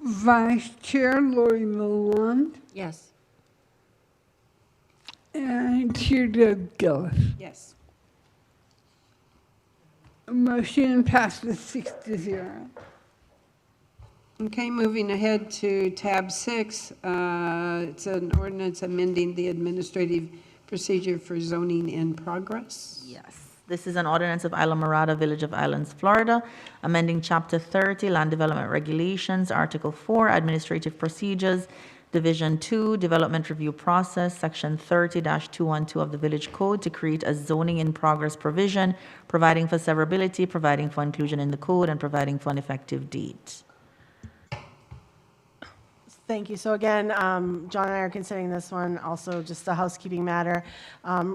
Speaker 3: Vice Chair Lori Lalonde,
Speaker 8: Yes.
Speaker 3: and Chair Deb Gillis.
Speaker 1: Yes.
Speaker 3: Motion passes 6-0.
Speaker 1: Okay, moving ahead to tab 6. It's an ordinance amending the administrative procedure for zoning in progress.
Speaker 9: Yes. This is an ordinance of Islamorada, Village of Islands, Florida, amending Chapter 30, Land Development Regulations, Article 4, Administrative Procedures, Division 2, Development Review Process, Section 30-212 of the Village Code to create a zoning in progress provision, providing for severability, providing for inclusion in the code, and providing for an effective date.
Speaker 10: Thank you. So again, John and I are considering this one also just a housekeeping matter.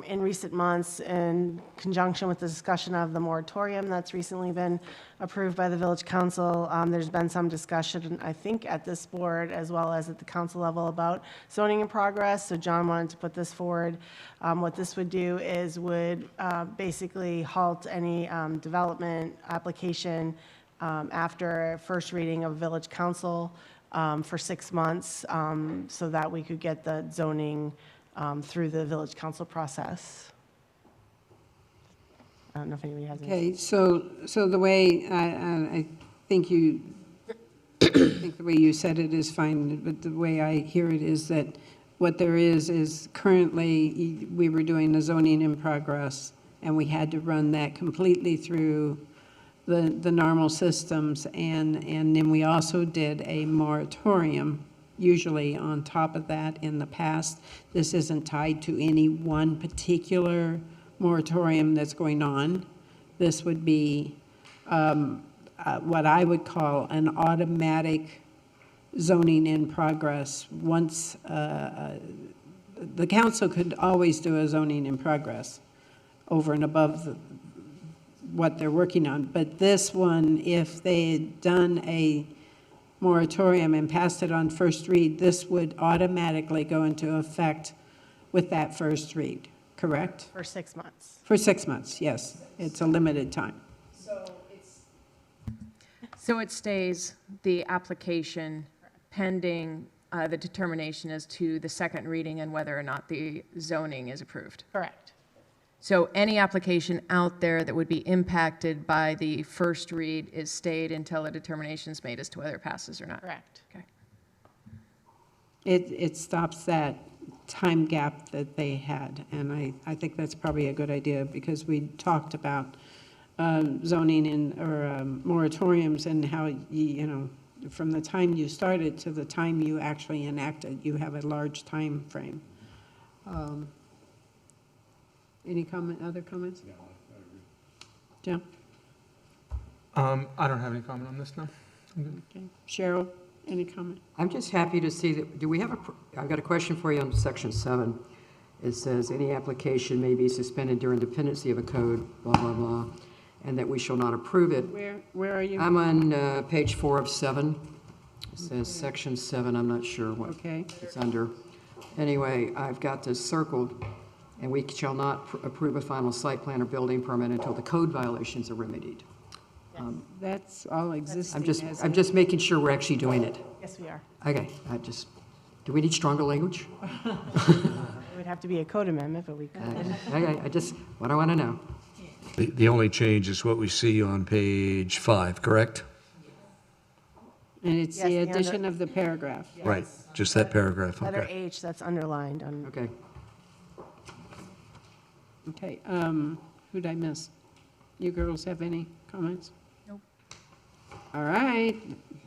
Speaker 10: In recent months, in conjunction with the discussion of the moratorium that's recently been approved by the Village Council, there's been some discussion, I think, at this board as well as at the council level about zoning in progress. So John wanted to put this forward. What this would do is would basically halt any development application after first reading of Village Council for 6 months, so that we could get the zoning through the Village Council process. I don't know if anybody has any.
Speaker 1: Okay, so the way, I think you, I think the way you said it is fine, but the way I hear it is that what there is currently, we were doing the zoning in progress, and we had to run that completely through the normal systems, and then we also did a moratorium, usually on top of that in the past. This isn't tied to any one particular moratorium that's going on. This would be what I would call an automatic zoning in progress. Once the council could always do a zoning in progress over and above what they're working on. But this one, if they had done a moratorium and passed it on first read, this would automatically go into effect with that first read, correct?
Speaker 10: For 6 months.
Speaker 1: For 6 months, yes. It's a limited time.
Speaker 11: So it stays the application pending the determination as to the second reading and whether or not the zoning is approved.
Speaker 10: Correct.
Speaker 11: So any application out there that would be impacted by the first read is stayed until a determination is made as to whether it passes or not?
Speaker 10: Correct.
Speaker 11: Okay.
Speaker 1: It stops that time gap that they had, and I think that's probably a good idea, because we talked about zoning or moratoriums and how, you know, from the time you started to the time you actually enacted, you have a large time frame. Any other comments? No, I agree. Jim?
Speaker 6: I don't have any comment on this now. I'm good.
Speaker 1: Okay. Cheryl, any comment?
Speaker 4: I'm just happy to see that, do we have I've got a question for you on section 7. It says, any application may be suspended during dependency of a code, blah, blah, blah, and that we shall not approve it.
Speaker 1: Where are you?
Speaker 4: I'm on page 4 of 7. It says section 7, I'm not sure what it's under. Anyway, I've got this circled, and we shall not approve a final site plan or building permit until the code violations are remedied.
Speaker 1: That's all existing.
Speaker 4: I'm just making sure we're actually doing it.
Speaker 10: Yes, we are.
Speaker 4: Okay, do we need stronger language?
Speaker 10: It would have to be a code amendment, but we could.
Speaker 4: Okay, what I want to know.
Speaker 7: The only change is what we see on page 5, correct?
Speaker 1: And it's
Speaker 10: Yes,
Speaker 1: the
Speaker 10: the
Speaker 1: addition of the paragraph.
Speaker 7: Right, just that paragraph,
Speaker 10: Letter
Speaker 7: okay.
Speaker 10: H that's underlined on.
Speaker 4: Okay.
Speaker 1: Okay, who'd I miss? You girls have any comments?
Speaker 11: Nope.
Speaker 1: All right,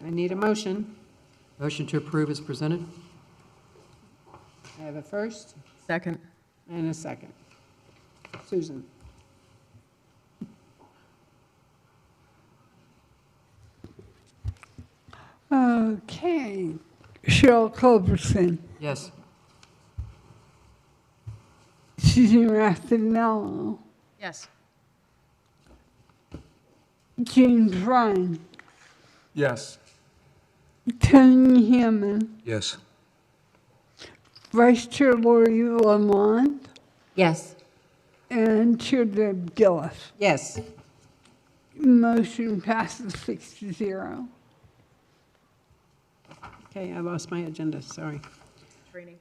Speaker 1: I need a motion.
Speaker 4: Motion to approve is presented.
Speaker 1: I have a first
Speaker 11: Second.
Speaker 1: and a second. Susan?
Speaker 3: Okay. Cheryl Culberson,
Speaker 4: Yes.
Speaker 3: Susan Raffinello,
Speaker 11: Yes.
Speaker 3: James Ryan,
Speaker 6: Yes.
Speaker 3: Tony Hammond,
Speaker 7: Yes.
Speaker 3: Vice Chair Lori Lamont,
Speaker 8: Yes.
Speaker 3: and Chair Deb Gillis.
Speaker 1: Yes.
Speaker 3: Motion passes 6-0.
Speaker 1: Okay, I lost my agenda, sorry.
Speaker 11: Training.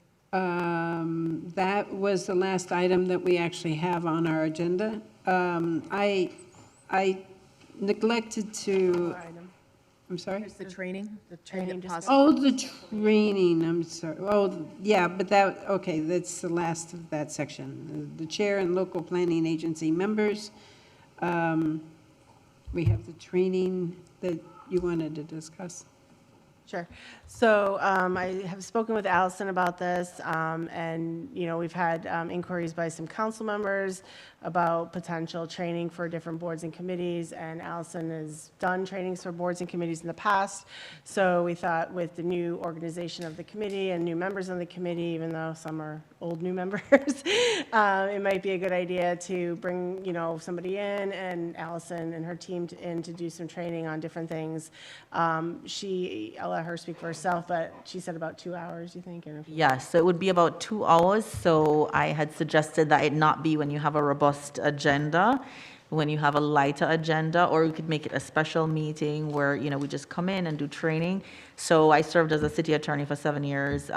Speaker 1: That was the last item that we actually have on our agenda. I neglected to, I'm sorry?
Speaker 11: There's the training.
Speaker 10: The training discussion.
Speaker 1: Oh, the training, I'm sorry. Oh, yeah, but okay, that's the last of that section. The chair and local planning agency members. We have the training that you wanted to discuss.
Speaker 10: Sure. So I have spoken with Allison about this, and, we've had inquiries by some council members about potential training for different boards and committees, and Allison has done trainings for boards and committees in the past. So we thought with the new organization of the committee and new members on the committee, even though some are old new members, it might be a good idea to bring, somebody in and Allison and her team in to do some training on different things. I'll let her speak for herself, but she said about 2 hours, you think?
Speaker 9: Yes, so it would be about 2 hours. So I had suggested that it not be when you have a robust agenda, when you have a lighter agenda, or we could make it a special meeting where, we just come in and do training. So I served as a city attorney for 7 years,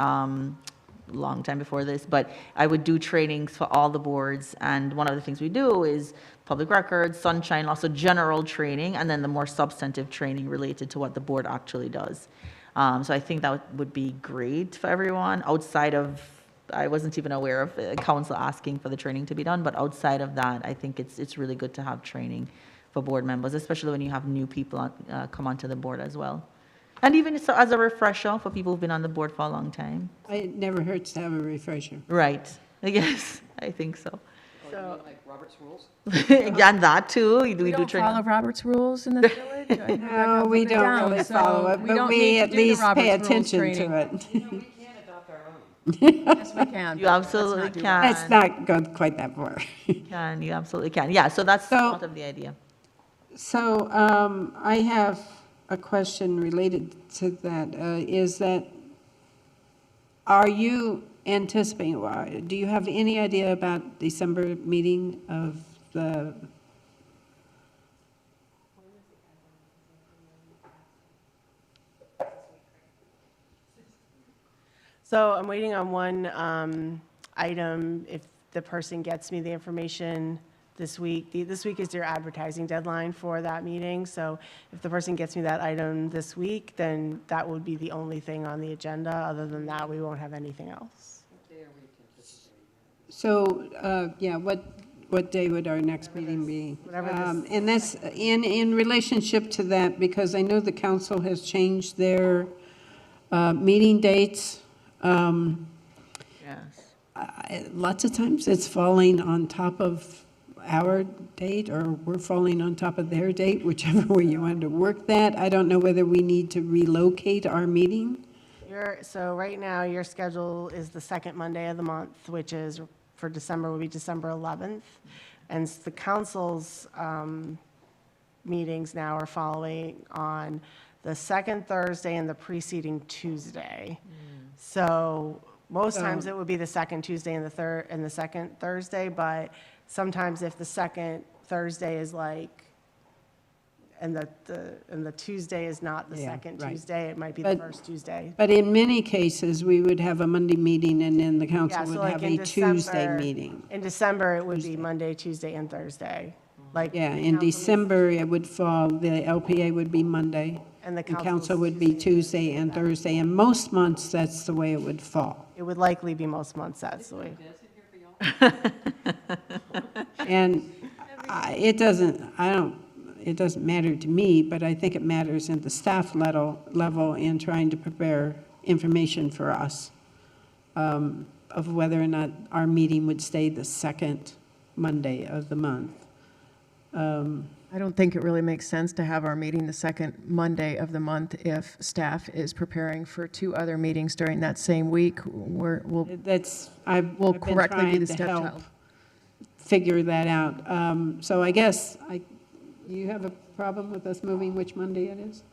Speaker 9: long time before this, but I would do trainings for all the boards. And one of the things we do is public records, sunshine, also general training, and then the more substantive training related to what the board actually does. So I think that would be great for everyone outside of, I wasn't even aware of council asking for the training to be done, but outside of that, I think it's really good to have training for board members, especially when you have new people come onto the board as well. And even so as a refresher for people who've been on the board for a long time.
Speaker 1: It never hurts to have a refresher.
Speaker 9: Right. Yes, I think so.
Speaker 10: So,
Speaker 12: Like Robert's rules?
Speaker 9: And that too. We
Speaker 11: We
Speaker 9: do
Speaker 11: don't
Speaker 9: training.
Speaker 11: follow Robert's rules in the village. I
Speaker 1: No, we don't really follow it, but we at least pay attention to it.
Speaker 12: We can adopt our own.
Speaker 11: Yes, we can.
Speaker 9: You absolutely
Speaker 11: Let's not do
Speaker 9: can.
Speaker 11: that.
Speaker 1: Let's not go quite that far.
Speaker 9: You absolutely can. Yeah, so that's
Speaker 1: So-
Speaker 9: part of the idea.
Speaker 1: So I have a question related to that, is that, are you anticipating, do you have any idea about December meeting of the?
Speaker 10: So I'm waiting on one item, if the person gets me the information this week. This week is your advertising deadline for that meeting, so if the person gets me that item this week, then that would be the only thing on the agenda. Other than that, we won't have anything else.
Speaker 1: So, yeah, what day would our next meeting be?
Speaker 10: Whatever this-
Speaker 1: And that's in relationship to that, because I know the council has changed their meeting dates.
Speaker 9: Yes.
Speaker 1: Lots of times it's falling on top of our date, or we're falling on top of their date, whichever way you want to work that. I don't know whether we need to relocate our meeting.
Speaker 10: So right now, your schedule is the second Monday of the month, which is, for December, will be December 11th. And the council's meetings now are following on the second Thursday and the preceding Tuesday. So most times it would be the second Tuesday and the second Thursday, but sometimes if the second Thursday is like, and the Tuesday is not the
Speaker 1: Yeah,
Speaker 10: second
Speaker 1: right.
Speaker 10: Tuesday, it might be the
Speaker 1: But-
Speaker 10: first Tuesday.
Speaker 1: But in many cases, we would have a Monday meeting, and then the
Speaker 10: Yeah,
Speaker 1: council
Speaker 10: so
Speaker 1: would
Speaker 10: like
Speaker 1: have
Speaker 10: in
Speaker 1: a Tuesday
Speaker 10: December-
Speaker 1: meeting.
Speaker 10: In December, it would be Monday, Tuesday, and Thursday. Like
Speaker 1: Yeah,
Speaker 10: the
Speaker 1: in
Speaker 10: council meets-
Speaker 1: December, it would fall, the LPA would be Monday,
Speaker 10: And the
Speaker 1: and council
Speaker 10: council's
Speaker 1: would be Tuesday and Thursday, and most months, that's the way it would fall.
Speaker 10: It would likely be most months, that's the way.
Speaker 1: And it doesn't matter to me, but I think it matters at the staff level in trying to prepare information for us of whether or not our meeting would stay the second Monday of the month.
Speaker 11: I don't think it really makes sense to have our meeting the second Monday of the month if staff is preparing for 2 other meetings during that same week. We'll
Speaker 1: I've
Speaker 11: We'll
Speaker 1: been
Speaker 11: correctly be
Speaker 1: trying
Speaker 11: the
Speaker 1: to
Speaker 11: stepchild.
Speaker 1: help figure that out. So I guess, you have a problem with us moving which Monday it is?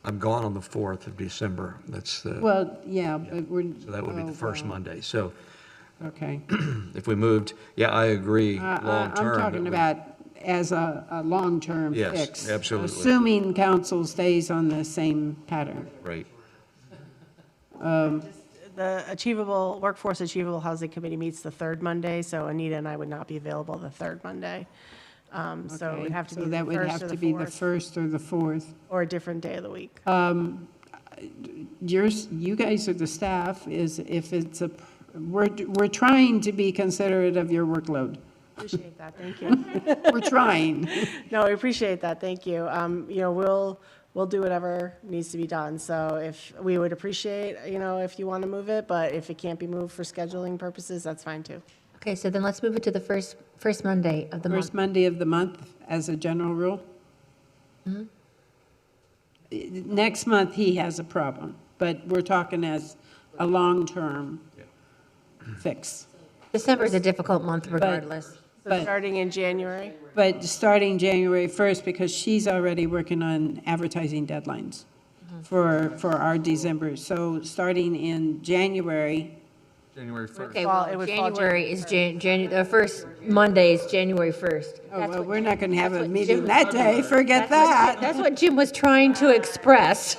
Speaker 7: I'm gone on the 4th of December. That's the,
Speaker 1: Well, yeah, but we're.
Speaker 7: so that would be
Speaker 1: oh,
Speaker 7: the first
Speaker 1: well,
Speaker 7: Monday. So
Speaker 1: Okay.
Speaker 7: if we moved, yeah, I agree, long-term.
Speaker 1: I'm talking about as a long-term
Speaker 7: Yes,
Speaker 1: fix.
Speaker 7: absolutely.
Speaker 1: Assuming council stays on the same pattern.
Speaker 7: Right.
Speaker 10: The Workforce Achievable Housing Committee meets the third Monday, so Anita and I would not be available the third Monday. So it
Speaker 1: Okay,
Speaker 10: would have to
Speaker 1: so
Speaker 10: be the
Speaker 1: that would
Speaker 10: first
Speaker 1: have
Speaker 10: or
Speaker 1: to
Speaker 10: the
Speaker 1: be the
Speaker 10: fourth,
Speaker 1: first or the fourth.
Speaker 10: or a different day of the week.
Speaker 1: You guys are the staff, is if it's we're trying to be considerate of your workload.
Speaker 10: Appreciate that, thank you.
Speaker 1: We're trying.
Speaker 10: No, I appreciate that, thank you. we'll do whatever needs to be done. So if, we would appreciate, if you want to move it, but if it can't be moved for scheduling purposes, that's fine too.
Speaker 8: Okay, so then let's move it to the first Monday of the month.
Speaker 1: First Monday of the month as a general rule. Next month, he has a problem, but we're talking as a long-term fix.
Speaker 8: December is a difficult month regardless.
Speaker 10: So
Speaker 1: But-
Speaker 10: starting in January?
Speaker 1: But starting January 1st, because she's already working on advertising deadlines for our December. So starting in January,
Speaker 6: January 1st.
Speaker 8: Okay,
Speaker 10: Fall-
Speaker 8: well,
Speaker 10: it would fall
Speaker 8: January is the first Monday is January 1st.
Speaker 1: oh, well, we're not going to have a
Speaker 8: what
Speaker 1: meeting
Speaker 8: Jim-
Speaker 1: that day, forget that.
Speaker 8: That's what Jim was trying to express.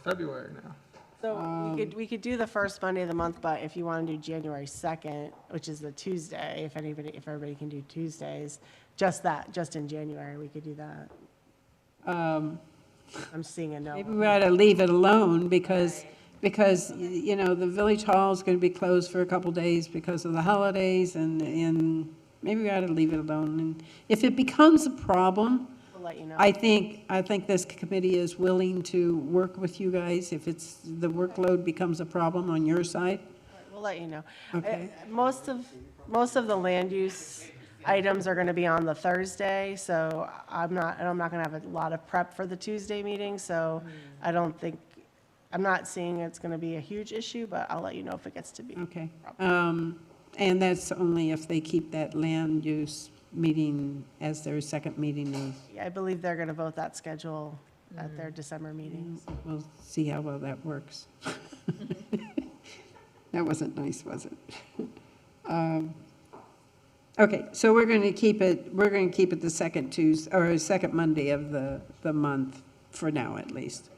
Speaker 6: February now.
Speaker 10: So we could do the first Monday of the month, but if you want to do January 2nd, which is the Tuesday, if everybody can do Tuesdays, just in January, we could do that. I'm seeing a no.
Speaker 1: Maybe we ought to leave it alone because, the village hall is going to be closed for a couple days because of the holidays and maybe we ought to leave it alone. And if it becomes a problem,
Speaker 10: We'll let you know.
Speaker 1: I think this committee is willing to work with you guys if the workload becomes a problem on your side.
Speaker 10: We'll let you know.
Speaker 1: Okay.
Speaker 10: Most of the land use items are going to be on the Thursday, so I'm not going to have a lot of prep for the Tuesday meeting, so I'm not seeing it's going to be a huge issue, but I'll let you know if it gets to be.
Speaker 1: Okay. And that's only if they keep that land use meeting as their second meeting.
Speaker 10: Yeah, I believe they're going to vote that schedule at their December meetings.
Speaker 1: We'll see how well that works. That wasn't nice, was it? Okay, so we're going to keep it the second Tuesday, or second Monday of the month, for now at least.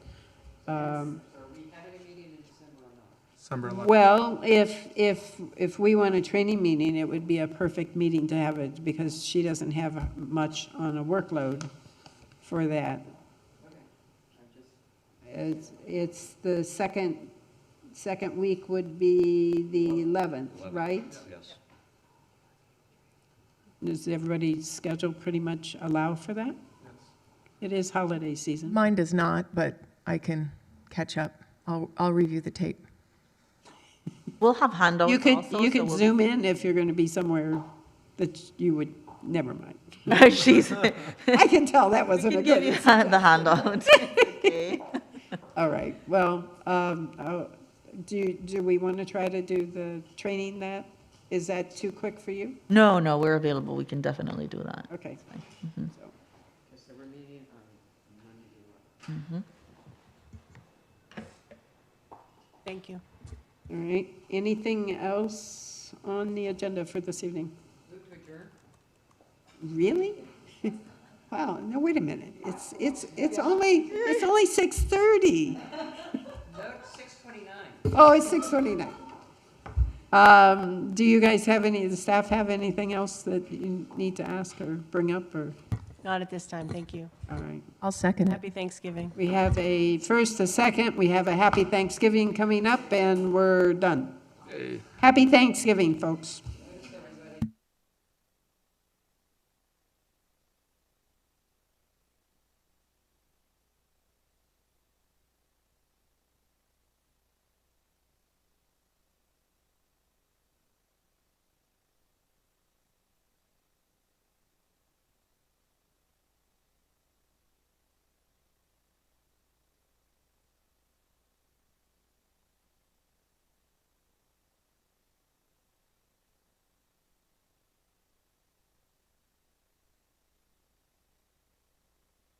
Speaker 6: December 11th.
Speaker 1: Well, if we want a training meeting, it would be a perfect meeting to have it, because she doesn't have much on a workload for that. It's the second week would be the 11th, right?
Speaker 7: Yes.
Speaker 1: Does everybody's schedule pretty much allow for that? It is holiday season.
Speaker 11: Mine does not, but I can catch up. I'll review the tape.
Speaker 9: We'll have handouts
Speaker 1: You could,
Speaker 9: also,
Speaker 1: you
Speaker 9: so
Speaker 1: could
Speaker 9: we'll-
Speaker 1: zoom in if you're going to be somewhere that you would, never mind.
Speaker 9: She's,
Speaker 1: I can tell that wasn't a
Speaker 9: give you
Speaker 1: good.
Speaker 9: the handout. Okay.
Speaker 1: All right, well, do we want to try to do the training that? Is that too quick for you?
Speaker 9: No, we're available. We can definitely do that.
Speaker 1: Okay.
Speaker 9: Mhm.
Speaker 1: So,
Speaker 10: Thank you.
Speaker 1: all right, anything else on the agenda for this evening? Really? Wow, no, wait a minute, it's only 6:30. Oh, it's 6:29. Do you guys have the staff have anything else that you need to ask or bring up, or,
Speaker 10: Not at this time, thank you.
Speaker 1: all right?
Speaker 11: I'll second it.
Speaker 10: Happy Thanksgiving.
Speaker 1: We have a first, a second, we have a happy Thanksgiving coming up, and we're done. Happy Thanksgiving, folks.